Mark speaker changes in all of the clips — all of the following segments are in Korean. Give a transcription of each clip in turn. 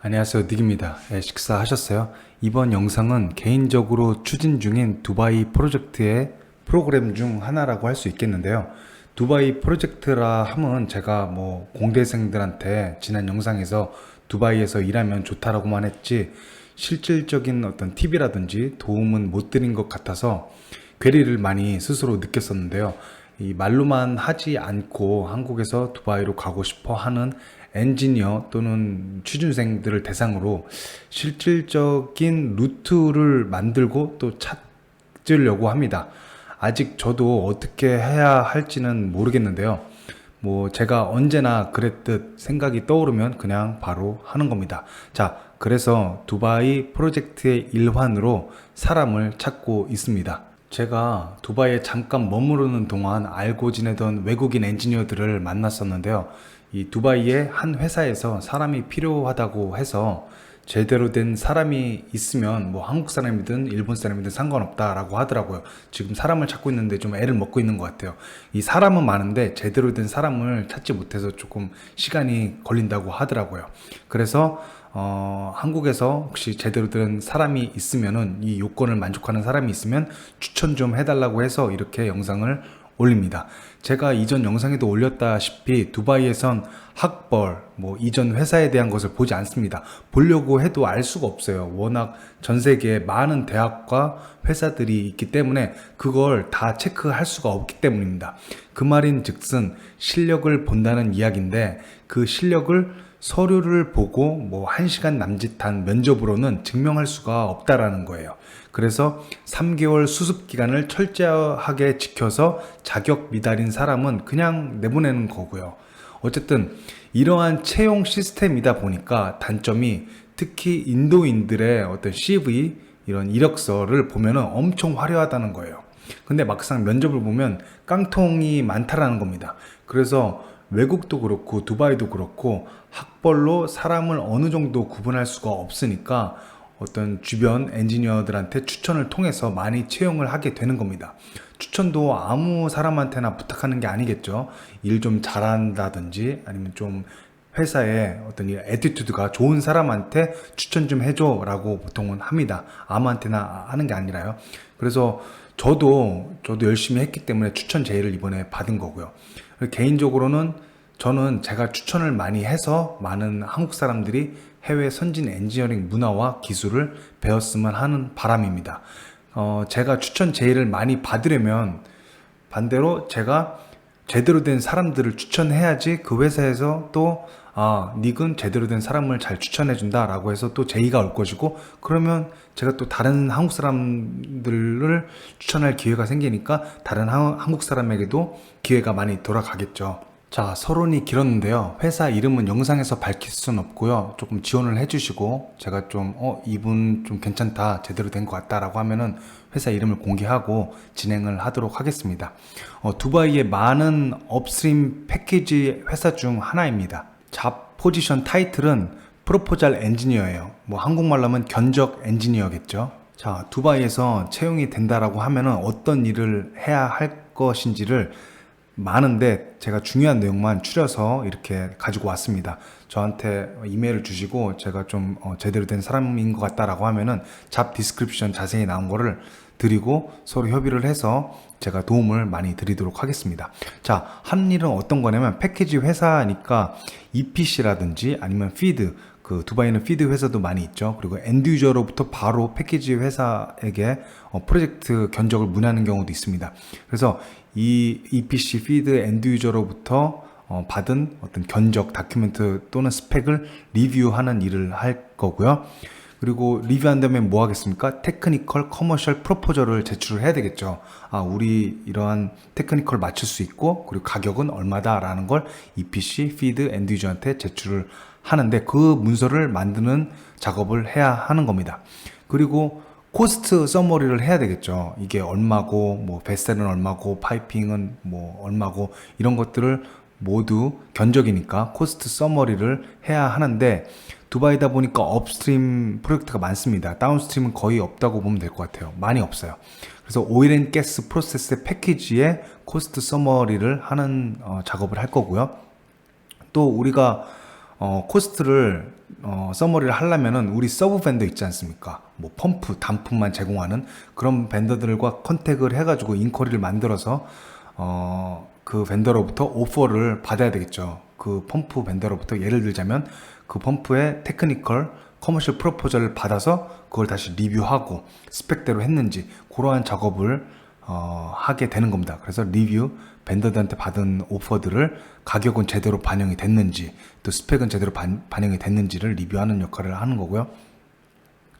Speaker 1: 안녕하세요, 닉입니다. 식사하셨어요? 이번 영상은 개인적으로 추진 중인 두바이 프로젝트의 프로그램 중 하나라고 할 수 있겠는데요. 두바이 프로젝트라 함은 제가 공대생들한테 지난 영상에서 두바이에서 일하면 좋다라고만 했지 실질적인 어떤 팁이라든지 도움은 못 드린 것 같아서 괴리를 많이 스스로 느꼈었는데요. 이 말로만 하지 않고 한국에서 두바이로 가고 싶어 하는 엔지니어 또는 취준생들을 대상으로 실질적인 루트를 만들고 또 찾으려고 합니다. 아직 저도 어떻게 해야 할지는 모르겠는데요. 제가 언제나 그랬듯 생각이 떠오르면 그냥 바로 하는 겁니다. 자, 그래서 두바이 프로젝트의 일환으로 사람을 찾고 있습니다. 제가 두바이에 잠깐 머무르는 동안 알고 지내던 외국인 엔지니어들을 만났었는데요. 이 두바이의 한 회사에서 사람이 필요하다고 해서 제대로 된 사람이 있으면 한국 사람이든 일본 사람이든 상관없다라고 하더라고요. 지금 사람을 찾고 있는데 좀 애를 먹고 있는 것 같아요. 이 사람은 많은데 제대로 된 사람을 찾지 못해서 조금 시간이 걸린다고 하더라고요. 그래서 한국에서 혹시 제대로 된 사람이 있으면은 이 요건을 만족하는 사람이 있으면 추천 좀 해달라고 해서 이렇게 영상을 올립니다. 제가 이전 영상에도 올렸다시피 두바이에선 학벌, 이전 회사에 대한 것을 보지 않습니다. 보려고 해도 알 수가 없어요. 워낙 전 세계에 많은 대학과 회사들이 있기 때문에 그걸 다 체크할 수가 없기 때문입니다. 그 말인 즉슨 실력을 본다는 이야기인데 그 실력을 서류를 보고 1시간 남짓한 면접으로는 증명할 수가 없다라는 거예요. 그래서 3개월 수습 기간을 철저하게 지켜서 자격 미달인 사람은 그냥 내보내는 거고요. 어쨌든 이러한 채용 시스템이다 보니까 단점이 특히 인도인들의 어떤 CV 이런 이력서를 보면은 엄청 화려하다는 거예요. 근데 막상 면접을 보면 깡통이 많다라는 겁니다. 그래서 외국도 그렇고 두바이도 그렇고 학벌로 사람을 어느 정도 구분할 수가 없으니까 어떤 주변 엔지니어들한테 추천을 통해서 많이 채용을 하게 되는 겁니다. 추천도 아무 사람한테나 부탁하는 게 아니겠죠. 일 좀 잘한다든지 아니면 좀 회사에 어떤 애티튜드가 좋은 사람한테 추천 좀 해줘 라고 보통은 합니다. 아무한테나 하는 게 아니라요. 그래서 저도 열심히 했기 때문에 추천 제의를 이번에 받은 거고요. 개인적으로는 저는 제가 추천을 많이 해서 많은 한국 사람들이 해외 선진 엔지니어링 문화와 기술을 배웠으면 하는 바람입니다. 제가 추천 제의를 많이 받으려면 반대로 제가 제대로 된 사람들을 추천해야지 그 회사에서 또 닉은 제대로 된 사람을 잘 추천해준다 라고 해서 또 제의가 올 것이고, 그러면 제가 또 다른 한국 사람들을 추천할 기회가 생기니까 다른 한국 사람에게도 기회가 많이 돌아가겠죠. 자, 서론이 길었는데요. 회사 이름은 영상에서 밝힐 수는 없고요. 조금 지원을 해주시고 제가 좀 이분 좀 괜찮다, 제대로 된 것 같다 라고 하면은 회사 이름을 공개하고 진행을 하도록 하겠습니다. 두바이의 많은 업스트림 패키지 회사 중 하나입니다. 잡 포지션 타이틀은 프로포잘 엔지니어예요. 한국말로 하면 견적 엔지니어겠죠. 자, 두바이에서 채용이 된다라고 하면은 어떤 일을 해야 할 것인지를 많은데 제가 중요한 내용만 추려서 이렇게 가지고 왔습니다. 저한테 이메일을 주시고 제가 좀 제대로 된 사람인 것 같다라고 하면은 잡 디스크립션 자세히 나온 거를 드리고 서로 협의를 해서 제가 도움을 많이 드리도록 하겠습니다. 자, 하는 일은 어떤 거냐면 패키지 회사니까 EPC라든지 아니면 피드, 그 두바이는 피드 회사도 많이 있죠. 그리고 엔드 유저로부터 바로 패키지 회사에게 프로젝트 견적을 문의하는 경우도 있습니다. 그래서 이 EPC 피드 엔드 유저로부터 받은 어떤 견적 다큐멘트 또는 스펙을 리뷰하는 일을 할 거고요. 그리고 리뷰한 다음에 뭐 하겠습니까? 테크니컬 커머셜 프로포저를 제출을 해야 되겠죠. 우리 이러한 테크니컬 맞출 수 있고 그리고 가격은 얼마다 라는 걸 EPC 피드 엔드 유저한테 제출을 하는데 그 문서를 만드는 작업을 해야 하는 겁니다. 그리고 코스트 서머리를 해야 되겠죠. 이게 얼마고 베셀은 얼마고 파이핑은 얼마고 이런 것들을 모두 견적이니까 코스트 서머리를 해야 하는데, 두바이다 보니까 업스트림 프로젝트가 많습니다. 다운스트림은 거의 없다고 보면 될 것 같아요. 많이 없어요. 그래서 오일 앤 가스 프로세스의 패키지에 코스트 서머리를 하는 작업을 할 거고요. 또 우리가 코스트를 서머리를 하려면은 우리 서브 벤더 있지 않습니까? 뭐 펌프, 단품만 제공하는 그런 벤더들과 컨택을 해가지고 인쿼리를 만들어서 그 벤더로부터 오퍼를 받아야 되겠죠. 그 펌프 벤더로부터 예를 들자면 그 펌프의 테크니컬 커머셜 프로포절을 받아서 그걸 다시 리뷰하고 스펙대로 했는지 그러한 작업을 하게 되는 겁니다. 그래서 리뷰 벤더들한테 받은 오퍼들을 가격은 제대로 반영이 됐는지 또 스펙은 제대로 반영이 됐는지를 리뷰하는 역할을 하는 거고요.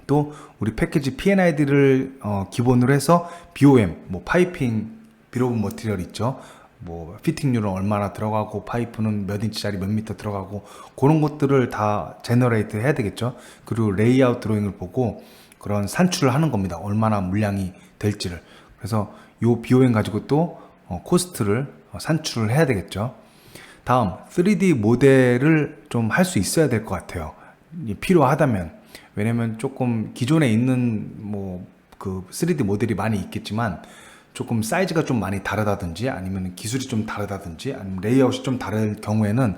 Speaker 1: 또 우리 패키지 P&ID를 기본으로 해서 BOM, 뭐 파이핑, 비로 오브 머티리얼 있죠. 뭐 피팅률은 얼마나 들어가고 파이프는 몇 인치짜리 몇 미터 들어가고 그런 것들을 다 제너레이트 해야 되겠죠. 그리고 레이아웃 드로잉을 보고 그런 산출을 하는 겁니다. 얼마나 물량이 될지를. 그래서 요 BOM 가지고 또 코스트를 산출을 해야 되겠죠. 다음 3D 모델을 좀 할 수 있어야 될 것 같아요. 필요하다면. 왜냐면 조금 기존에 있는 뭐 그 3D 모델이 많이 있겠지만 조금 사이즈가 좀 많이 다르다든지 아니면 기술이 좀 다르다든지 아니면 레이아웃이 좀 다를 경우에는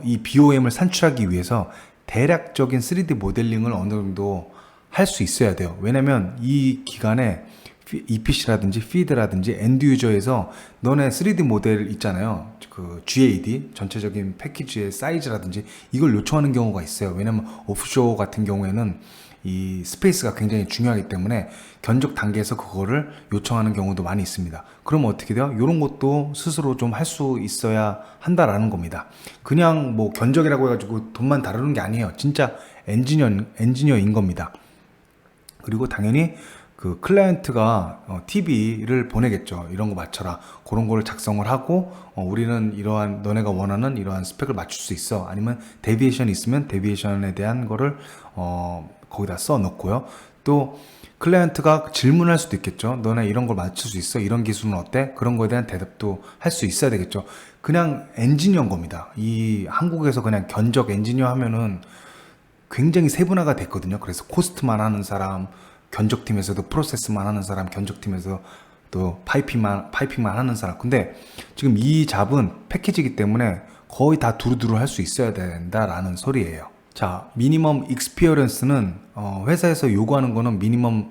Speaker 1: 이 BOM을 산출하기 위해서 대략적인 3D 모델링을 어느 정도 할 수 있어야 돼요. 왜냐면 이 기간에 EPC라든지 피드라든지 엔드 유저에서 너네 3D 모델 있잖아요. 그 GAD 전체적인 패키지의 사이즈라든지 이걸 요청하는 경우가 있어요. 왜냐면 오프쇼 같은 경우에는 이 스페이스가 굉장히 중요하기 때문에 견적 단계에서 그거를 요청하는 경우도 많이 있습니다. 그럼 어떻게 돼요? 이런 것도 스스로 좀 할 수 있어야 한다라는 겁니다. 그냥 뭐 견적이라고 해가지고 돈만 다루는 게 아니에요. 진짜 엔지니어인 겁니다. 그리고 당연히 그 클라이언트가 TV를 보내겠죠. 이런 거 맞춰라. 그런 거를 작성을 하고 우리는 이러한 너네가 원하는 이러한 스펙을 맞출 수 있어. 아니면 데비에이션이 있으면 데비에이션에 대한 거를 거기다 써 놓고요. 또 클라이언트가 질문할 수도 있겠죠. 너네 이런 걸 맞출 수 있어? 이런 기술은 어때? 그런 거에 대한 대답도 할 수 있어야 되겠죠. 그냥 엔지니어인 겁니다. 이 한국에서 그냥 견적 엔지니어 하면은 굉장히 세분화가 됐거든요. 그래서 코스트만 하는 사람, 견적팀에서도 프로세스만 하는 사람, 견적팀에서 또 파이핑만 하는 사람. 근데 지금 이 잡은 패키지이기 때문에 거의 다 두루두루 할 수 있어야 된다라는 소리예요. 자, 미니멈 익스피어런스는 회사에서 요구하는 거는 미니멈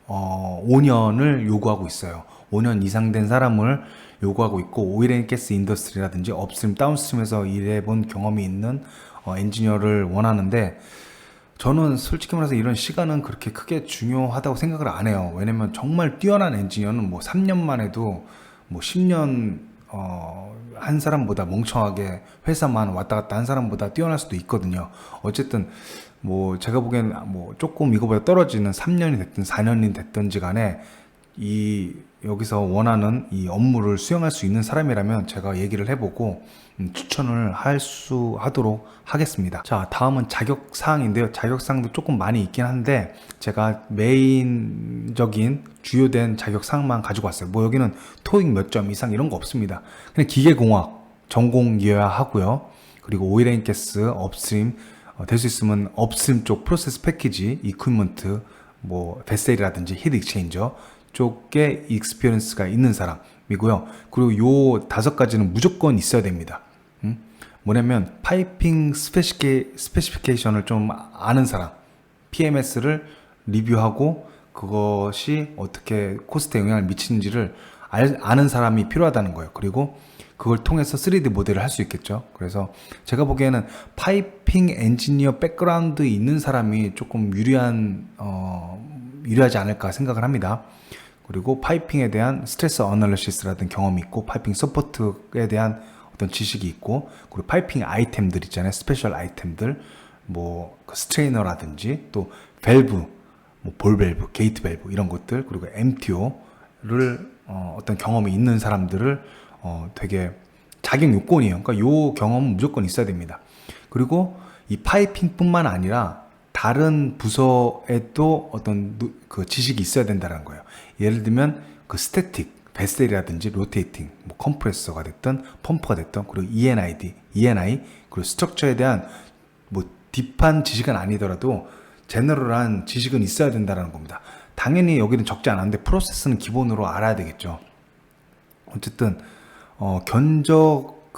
Speaker 1: 5년을 요구하고 있어요. 5년 이상 된 사람을 요구하고 있고 오일 앤 가스 인더스트리라든지 업스트림, 다운스트림에서 일해본 경험이 있는 엔지니어를 원하는데 저는 솔직히 말해서 이런 시간은 그렇게 크게 중요하다고 생각을 안 해요. 왜냐면 정말 뛰어난 엔지니어는 뭐 3년만 해도 뭐 10년 한 사람보다 멍청하게 회사만 왔다 갔다 한 사람보다 뛰어날 수도 있거든요. 어쨌든 뭐 제가 보기엔 뭐 조금 이거보다 떨어지는 3년이 됐든 4년이 됐든지 간에 이 여기서 원하는 이 업무를 수행할 수 있는 사람이라면 제가 얘기를 해보고 추천을 하도록 하겠습니다. 자, 다음은 자격 사항인데요. 자격 사항도 조금 많이 있긴 한데 제가 메인적인 주요된 자격 사항만 가지고 왔어요. 뭐 여기는 토익 몇 점 이상 이런 거 없습니다. 그냥 기계공학 전공이어야 하고요. 그리고 오일 앤 가스, 업스트림, 될 수 있으면 업스트림 쪽 프로세스 패키지, 이퀴먼트, 뭐 베셀이라든지 히트 익스체인저 쪽에 익스피리언스가 있는 사람이고요. 그리고 요 5가지는 무조건 있어야 됩니다. 뭐냐면 파이핑 스페시피케이션을 좀 아는 사람, PMS를 리뷰하고 그것이 어떻게 코스트에 영향을 미치는지를 아는 사람이 필요하다는 거예요. 그리고 그걸 통해서 3D 모델을 할 수 있겠죠. 그래서 제가 보기에는 파이핑 엔지니어 백그라운드 있는 사람이 조금 유리하지 않을까 생각을 합니다. 그리고 파이핑에 대한 스트레스 어널리시스라든 경험이 있고 파이핑 서포트에 대한 어떤 지식이 있고 그리고 파이핑 아이템들 있잖아요. 스페셜 아이템들 뭐 스트레이너라든지 또 밸브, 뭐 볼 밸브, 게이트 밸브 이런 것들 그리고 MTO를 어떤 경험이 있는 사람들을 되게 자격 요건이에요. 그러니까 요 경험은 무조건 있어야 됩니다. 그리고 이 파이핑뿐만 아니라 다른 부서에도 어떤 그 지식이 있어야 된다는 거예요. 예를 들면 그 스태틱, 베셀이라든지 로테이팅, 뭐 컴프레서가 됐든 펌프가 됐든 그리고 ENI 그리고 스트럭처에 대한 뭐 딥한 지식은 아니더라도 제너럴한 지식은 있어야 된다는 겁니다. 당연히 여기는 적지 않았는데 프로세스는 기본으로 알아야 되겠죠. 어쨌든 견적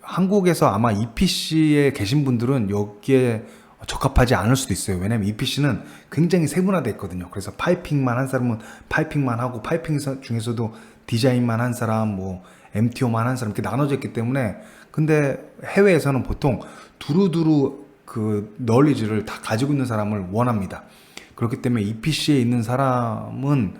Speaker 1: 한국에서 아마 EPC에 계신 분들은 여기에 적합하지 않을 수도 있어요. 왜냐면 EPC는 굉장히 세분화되어 있거든요. 그래서 파이핑만 한 사람은 파이핑만 하고, 파이핑 중에서도 디자인만 한 사람, 뭐 MTO만 한 사람 이렇게 나눠져 있기 때문에, 근데 해외에서는 보통 두루두루 그 널리지를 다 가지고 있는 사람을 원합니다. 그렇기 때문에 EPC에 있는 사람은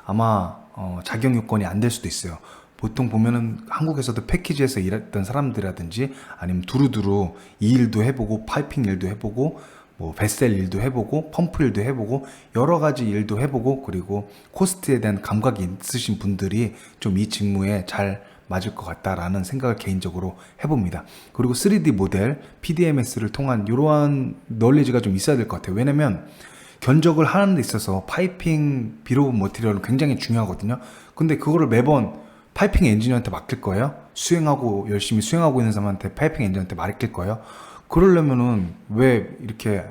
Speaker 1: 아마 자격 요건이 안 될 수도 있어요. 보통 보면은 한국에서도 패키지에서 일했던 사람들이라든지 아니면 두루두루 이 일도 해보고 파이핑 일도 해보고 뭐 베셀 일도 해보고 펌프 일도 해보고 여러 가지 일도 해보고 그리고 코스트에 대한 감각이 있으신 분들이 좀 이 직무에 잘 맞을 것 같다라는 생각을 개인적으로 해봅니다. 그리고 3D 모델, PDMS를 통한 이러한 널리지가 좀 있어야 될 것 같아요. 왜냐면 견적을 하는 데 있어서 파이핑 비로브 머티리얼은 굉장히 중요하거든요. 근데 그거를 매번 파이핑 엔지니어한테 맡길 거예요? 열심히 수행하고 있는 사람한테 파이핑 엔지니어한테 맡길 거예요? 그러려면은 왜 이렇게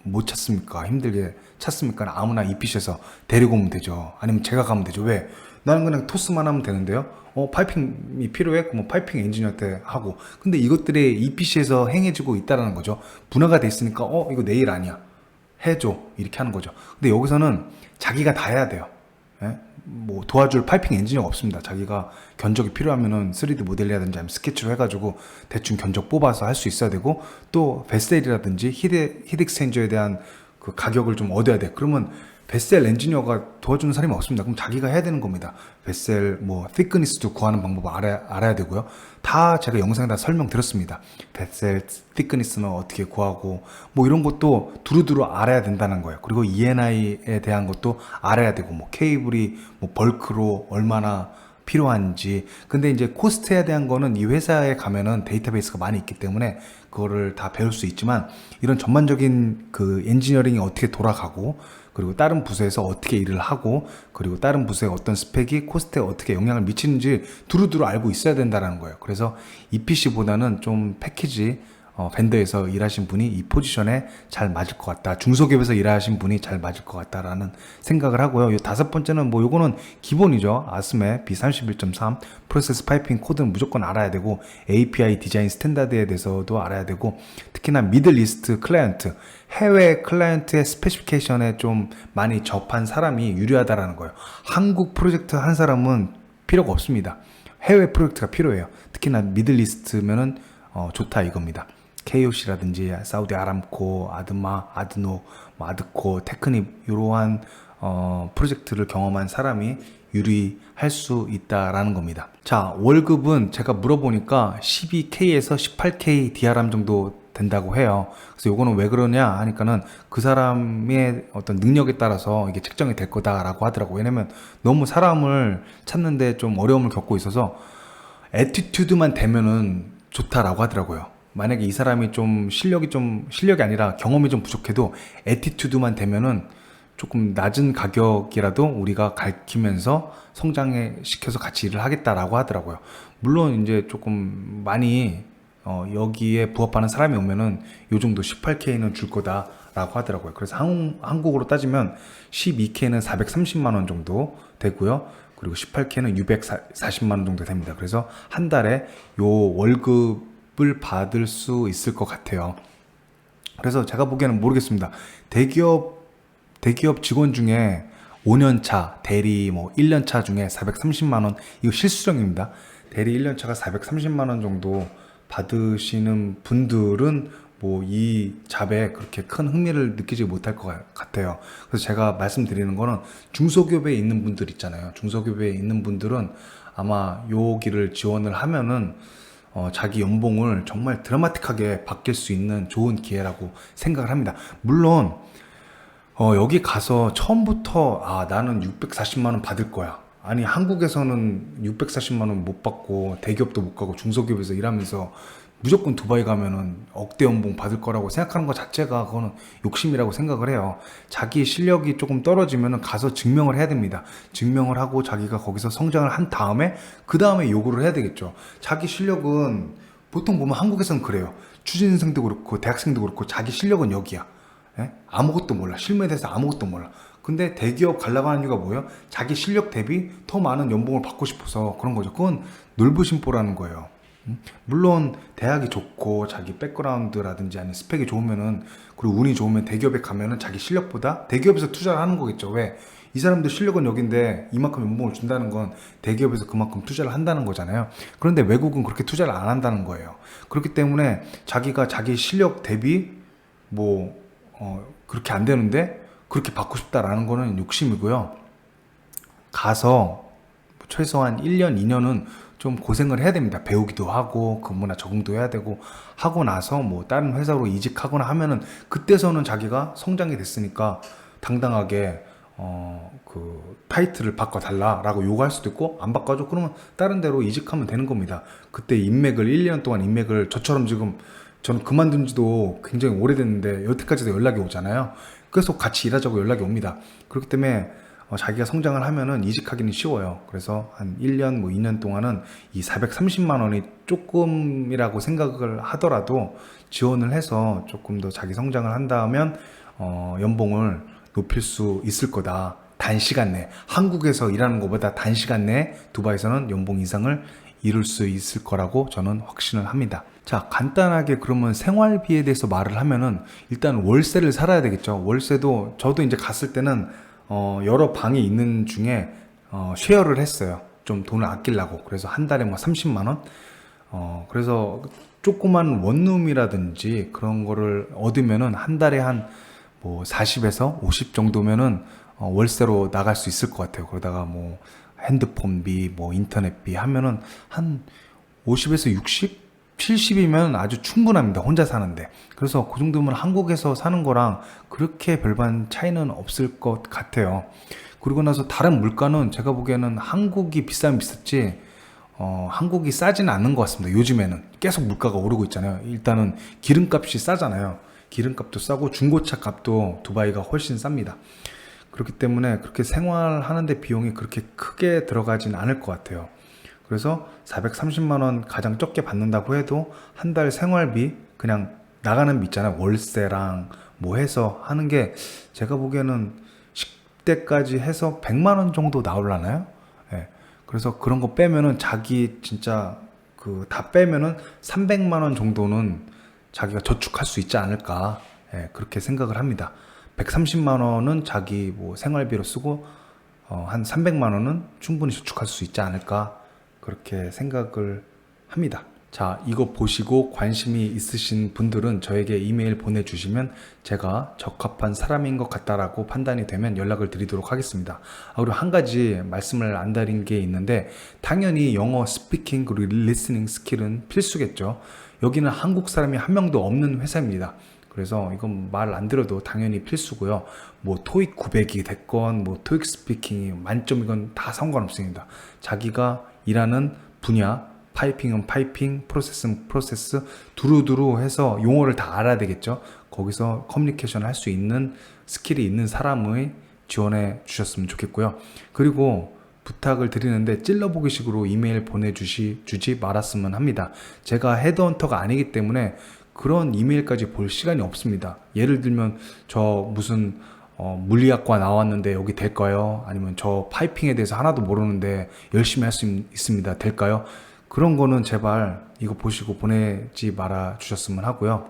Speaker 1: 못 찾습니까? 힘들게 찾습니까? 아무나 EPC에서 데리고 오면 되죠. 아니면 제가 가면 되죠. 왜? 나는 그냥 토스만 하면 되는데요. 파이핑이 필요해? 그럼 파이핑 엔지니어한테 하고. 근데 이것들이 EPC에서 행해지고 있다는 거죠. 분화가 돼 있으니까 이거 내 일 아니야. 해줘. 이렇게 하는 거죠. 근데 여기서는 자기가 다 해야 돼요. 예? 뭐 도와줄 파이핑 엔지니어가 없습니다. 자기가 견적이 필요하면은 3D 모델이라든지 아니면 스케치로 해가지고 대충 견적 뽑아서 할 수 있어야 되고, 또 베셀이라든지 히트 익스체인저에 대한 그 가격을 좀 얻어야 돼. 그러면 베셀 엔지니어가 도와주는 사람이 없습니다. 그럼 자기가 해야 되는 겁니다. 베셀 뭐 thickness도 구하는 방법을 알아야 되고요. 다 제가 영상에 다 설명드렸습니다. 베셀 thickness는 어떻게 구하고 뭐 이런 것도 두루두루 알아야 된다는 거예요. 그리고 ENI에 대한 것도 알아야 되고, 뭐 케이블이 뭐 벌크로 얼마나 필요한지. 근데 이제 코스트에 대한 거는 이 회사에 가면은 데이터베이스가 많이 있기 때문에 그거를 다 배울 수 있지만, 이런 전반적인 그 엔지니어링이 어떻게 돌아가고, 그리고 다른 부서에서 어떻게 일을 하고, 그리고 다른 부서의 어떤 스펙이 코스트에 어떻게 영향을 미치는지 두루두루 알고 있어야 된다는 거예요. 그래서 EPC보다는 좀 패키지 벤더에서 일하신 분이 이 포지션에 잘 맞을 것 같다, 중소기업에서 일하신 분이 잘 맞을 것 같다라는 생각을 하고요. 이 다섯 번째는 뭐 요거는 기본이죠. 아스메 B31.3 프로세스 파이핑 코드는 무조건 알아야 되고, API 디자인 스탠다드에 대해서도 알아야 되고, 특히나 미들 이스트 클라이언트, 해외 클라이언트의 스페시피케이션에 좀 많이 접한 사람이 유리하다라는 거예요. 한국 프로젝트 한 사람은 필요가 없습니다. 해외 프로젝트가 필요해요. 특히나 미들 이스트면은 좋다 이겁니다. KOC라든지 사우디 아람코, 아드마, 아드노, 아드코, 테크닙 이러한 프로젝트를 경험한 사람이 유리할 수 있다라는 겁니다. 자, 월급은 제가 물어보니까 12K에서 18K DRM 정도 된다고 해요. 그래서 요거는 왜 그러냐 하니까는 그 사람의 어떤 능력에 따라서 이게 책정이 될 거다라고 하더라고요. 왜냐면 너무 사람을 찾는데 좀 어려움을 겪고 있어서 애티튜드만 되면은 좋다라고 하더라고요. 만약에 이 사람이 좀 실력이 아니라 경험이 좀 부족해도 애티튜드만 되면은 조금 낮은 가격이라도 우리가 가르치면서 성장에 시켜서 같이 일을 하겠다라고 하더라고요. 물론 이제 조금 많이 여기에 부합하는 사람이 오면은 요 정도 18K는 줄 거다라고 하더라고요. 그래서 한국으로 따지면 12K는 430만 원 정도 되고요. 그리고 18K는 640만 원 정도 됩니다. 그래서 한 달에 요 월급을 받을 수 있을 것 같아요. 그래서 제가 보기에는 모르겠습니다. 대기업 직원 중에 5년차, 대리 뭐 1년차 중에 430만 원, 이거 실수령입니다. 대리 1년차가 430만 원 정도 받으시는 분들은 뭐 이 잡에 그렇게 큰 흥미를 느끼지 못할 것 같아요. 그래서 제가 말씀드리는 거는 중소기업에 있는 분들 있잖아요. 중소기업에 있는 분들은 아마 여기를 지원을 하면은 자기 연봉을 정말 드라마틱하게 바뀔 수 있는 좋은 기회라고 생각을 합니다. 물론 여기 가서 처음부터 나는 640만 원 받을 거야, 아니 한국에서는 640만 원 못 받고 대기업도 못 가고 중소기업에서 일하면서 무조건 두바이 가면은 억대 연봉 받을 거라고 생각하는 것 자체가 그거는 욕심이라고 생각을 해요. 자기 실력이 조금 떨어지면은 가서 증명을 해야 됩니다. 증명을 하고 자기가 거기서 성장을 한 다음에 그 다음에 요구를 해야 되겠죠. 자기 실력은 보통 보면 한국에서는 그래요. 취준생도 그렇고 대학생도 그렇고 자기 실력은 여기야. 예? 아무것도 몰라. 실무에 대해서 아무것도 몰라. 근데 대기업 가려고 하는 이유가 뭐예요? 자기 실력 대비 더 많은 연봉을 받고 싶어서 그런 거죠. 그건 놀부심보라는 거예요. 물론 대학이 좋고 자기 백그라운드라든지 아니면 스펙이 좋으면은, 그리고 운이 좋으면 대기업에 가면은 자기 실력보다 대기업에서 투자를 하는 거겠죠. 왜? 이 사람들 실력은 여긴데 이만큼 연봉을 준다는 건 대기업에서 그만큼 투자를 한다는 거잖아요. 그런데 외국은 그렇게 투자를 안 한다는 거예요. 그렇기 때문에 자기가 자기 실력 대비 뭐 그렇게 안 되는데 그렇게 받고 싶다라는 거는 욕심이고요. 가서 최소한 1년, 2년은 좀 고생을 해야 됩니다. 배우기도 하고 근무나 적응도 해야 되고, 하고 나서 뭐 다른 회사로 이직하거나 하면은 그때서는 자기가 성장이 됐으니까 당당하게 그 타이틀을 바꿔달라라고 요구할 수도 있고, 안 바꿔줘 그러면 다른 데로 이직하면 되는 겁니다. 그때 인맥을 1년 동안 인맥을, 저처럼 지금 저는 그만둔 지도 굉장히 오래됐는데 여태까지도 연락이 오잖아요. 계속 같이 일하자고 연락이 옵니다. 그렇기 때문에 자기가 성장을 하면은 이직하기는 쉬워요. 그래서 한 1년, 뭐 2년 동안은 이 430만 원이 조금이라고 생각을 하더라도 지원을 해서 조금 더 자기 성장을 한다면 연봉을 높일 수 있을 거다. 단시간 내에, 한국에서 일하는 것보다 단시간 내에 두바이에서는 연봉 이상을 이룰 수 있을 거라고 저는 확신을 합니다. 자, 간단하게 그러면 생활비에 대해서 말을 하면은 일단 월세를 살아야 되겠죠. 월세도 저도 이제 갔을 때는 여러 방이 있는 중에 쉐어를 했어요. 좀 돈을 아끼려고. 그래서 한 달에 뭐 30만 원? 그래서 조그만 원룸이라든지 그런 거를 얻으면은 한 달에 한 뭐 40에서 50 정도면은 월세로 나갈 수 있을 것 같아요. 그러다가 뭐 핸드폰비, 뭐 인터넷비 하면은 한 50에서 60? 70이면 아주 충분합니다. 혼자 사는데. 그래서 그 정도면 한국에서 사는 거랑 그렇게 별반 차이는 없을 것 같아요. 그리고 나서 다른 물가는 제가 보기에는 한국이 비싸면 비쌌지, 한국이 싸지는 않는 것 같습니다. 요즘에는 계속 물가가 오르고 있잖아요. 일단은 기름값이 싸잖아요. 기름값도 싸고 중고차 값도 두바이가 훨씬 쌉니다. 그렇기 때문에 그렇게 생활하는데 비용이 그렇게 크게 들어가진 않을 것 같아요. 그래서 430만 원 가장 적게 받는다고 해도 한 달 생활비, 그냥 나가는 비 있잖아요. 월세랑 뭐 해서 하는 게 제가 보기에는 식대까지 해서 100만 원 정도 나오려나요? 예. 그래서 그런 거 빼면은 자기 진짜 그 다 빼면은 300만 원 정도는 자기가 저축할 수 있지 않을까. 예, 그렇게 생각을 합니다. 130만 원은 자기 뭐 생활비로 쓰고 한 300만 원은 충분히 저축할 수 있지 않을까, 그렇게 생각을 합니다. 자, 이거 보시고 관심이 있으신 분들은 저에게 이메일 보내주시면 제가 적합한 사람인 것 같다라고 판단이 되면 연락을 드리도록 하겠습니다. 그리고 한 가지 말씀을 안 드린 게 있는데, 당연히 영어 스피킹 그리고 리스닝 스킬은 필수겠죠. 여기는 한국 사람이 한 명도 없는 회사입니다. 그래서 이건 말 안 들어도 당연히 필수고요. 뭐 토익 900이 됐건 뭐 토익 스피킹이 만점이건 다 상관없습니다. 자기가 일하는 분야, 파이핑은 파이핑, 프로세스는 프로세스, 두루두루 해서 용어를 다 알아야 되겠죠. 거기서 커뮤니케이션 할 수 있는 스킬이 있는 사람을 지원해 주셨으면 좋겠고요. 그리고 부탁을 드리는데 찔러보기 식으로 이메일 주지 말았으면 합니다. 제가 헤드헌터가 아니기 때문에 그런 이메일까지 볼 시간이 없습니다. 예를 들면 저 무슨 물리학과 나왔는데 여기 될까요? 아니면 저 파이핑에 대해서 하나도 모르는데 열심히 할 수 있습니다. 될까요? 그런 거는 제발 이거 보시고 보내지 말아 주셨으면 하고요.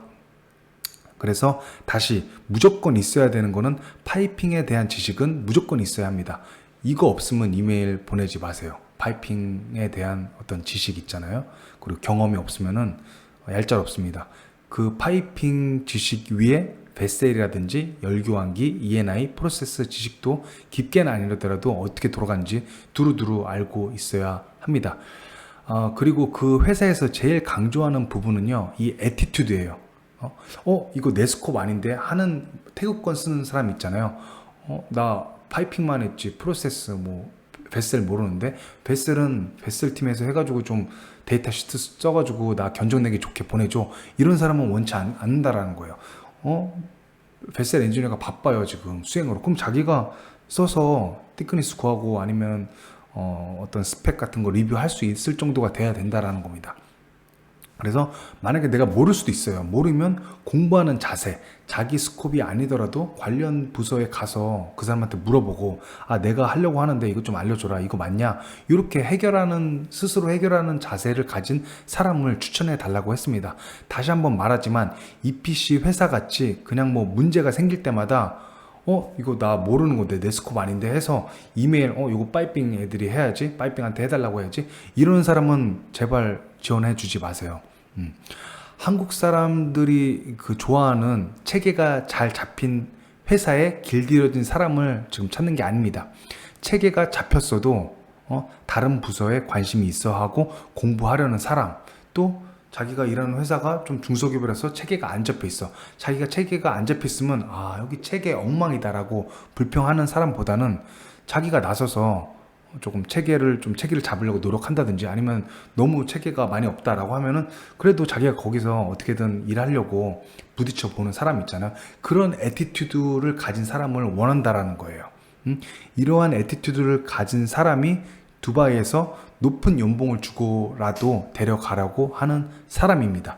Speaker 1: 그래서 다시 무조건 있어야 되는 거는 파이핑에 대한 지식은 무조건 있어야 합니다. 이거 없으면 이메일 보내지 마세요. 파이핑에 대한 어떤 지식 있잖아요. 그리고 경험이 없으면은 얄짤없습니다. 그 파이핑 지식 위에 베셀이라든지 열교환기, E&I, 프로세스 지식도 깊게는 아니더라도 어떻게 돌아가는지 두루두루 알고 있어야 합니다. 그리고 그 회사에서 제일 강조하는 부분은요, 이 애티튜드예요. 이거 내 스콥 아닌데 하는 태국권 쓰는 사람 있잖아요. 나 파이핑만 했지 프로세스 뭐 베셀 모르는데, 베셀은 베셀 팀에서 해가지고 좀 데이터 시트 써가지고 나 견적내기 좋게 보내줘, 이런 사람은 원치 않는다라는 거예요. 베셀 엔지니어가 바빠요 지금 수행으로. 그럼 자기가 써서 티크니스 구하고 아니면 어떤 스펙 같은 거 리뷰할 수 있을 정도가 돼야 된다라는 겁니다. 그래서 만약에 내가 모를 수도 있어요. 모르면 공부하는 자세, 자기 스콥이 아니더라도 관련 부서에 가서 그 사람한테 물어보고, 아, 내가 하려고 하는데 이거 좀 알려줘라. 이거 맞냐? 이렇게 스스로 해결하는 자세를 가진 사람을 추천해 달라고 했습니다. 다시 한번 말하지만 EPC 회사 같이 그냥 뭐 문제가 생길 때마다 이거 나 모르는 건데 내 스콥 아닌데 해서 이메일 이거 파이핑 애들이 해야지, 파이핑한테 해달라고 해야지, 이런 사람은 제발 지원해 주지 마세요. 한국 사람들이 그 좋아하는 체계가 잘 잡힌 회사에 길들여진 사람을 지금 찾는 게 아닙니다. 체계가 잡혔어도 다른 부서에 관심이 있어 하고 공부하려는 사람, 또 자기가 일하는 회사가 좀 중소기업이라서 체계가 안 잡혀 있어. 자기가 체계가 안 잡혀 있으면 여기 체계 엉망이다라고 불평하는 사람보다는 자기가 나서서 조금 체계를 잡으려고 노력한다든지, 아니면 너무 체계가 많이 없다라고 하면은 그래도 자기가 거기서 어떻게든 일하려고 부딪혀 보는 사람 있잖아요. 그런 애티튜드를 가진 사람을 원한다라는 거예요. 이러한 애티튜드를 가진 사람이 두바이에서 높은 연봉을 주고라도 데려가라고 하는 사람입니다.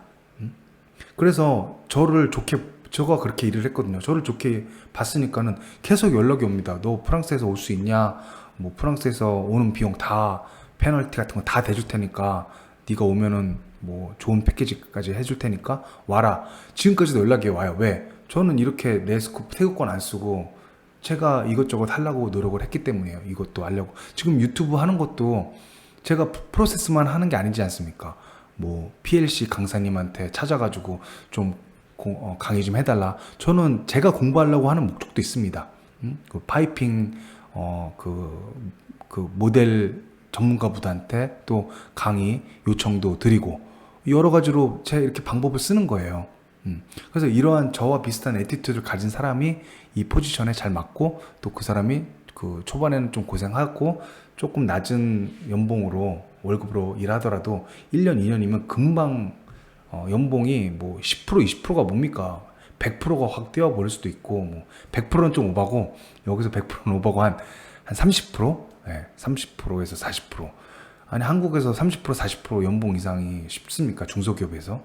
Speaker 1: 그래서 제가 그렇게 일을 했거든요. 저를 좋게 봤으니까는 계속 연락이 옵니다. 너 프랑스에서 올 수 있냐? 뭐 프랑스에서 오는 비용 다, 페널티 같은 거 다 대줄 테니까 네가 오면은 뭐 좋은 패키지까지 해줄 테니까 와라. 지금까지도 연락이 와요. 왜? 저는 이렇게 내 스콥 태극권 안 쓰고 제가 이것저것 하려고 노력을 했기 때문이에요. 이것도 하려고. 지금 유튜브 하는 것도 제가 프로세스만 하는 게 아니지 않습니까? 뭐 PLC 강사님한테 찾아가지고 좀 강의 좀 해달라. 저는 제가 공부하려고 하는 목적도 있습니다. 그 파이핑 그 모델 전문가분한테 또 강의 요청도 드리고 여러 가지로 제가 이렇게 방법을 쓰는 거예요. 그래서 이러한 저와 비슷한 애티튜드를 가진 사람이 이 포지션에 잘 맞고, 또 그 사람이 그 초반에는 좀 고생하고 조금 낮은 연봉으로 월급으로 일하더라도 1년, 2년이면 금방 연봉이 뭐 10%, 20%가 뭡니까? 100%가 확 뛰어버릴 수도 있고, 뭐 100%는 좀 오바고, 여기서 100%는 오바고 한 30%? 네, 30%에서 40%. 아니, 한국에서 30%, 40% 연봉 이상이 쉽습니까? 중소기업에서.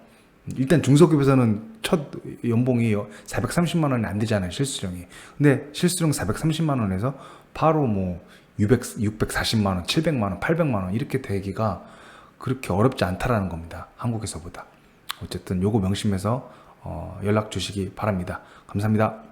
Speaker 1: 일단 중소기업에서는 첫 연봉이 430만 원이 안 되잖아요, 실수령이. 근데 실수령 430만 원에서 바로 뭐 640만 원, 700만 원, 800만 원 이렇게 되기가 그렇게 어렵지 않다라는 겁니다. 한국에서보다. 어쨌든 요거 명심해서 연락 주시기 바랍니다. 감사합니다.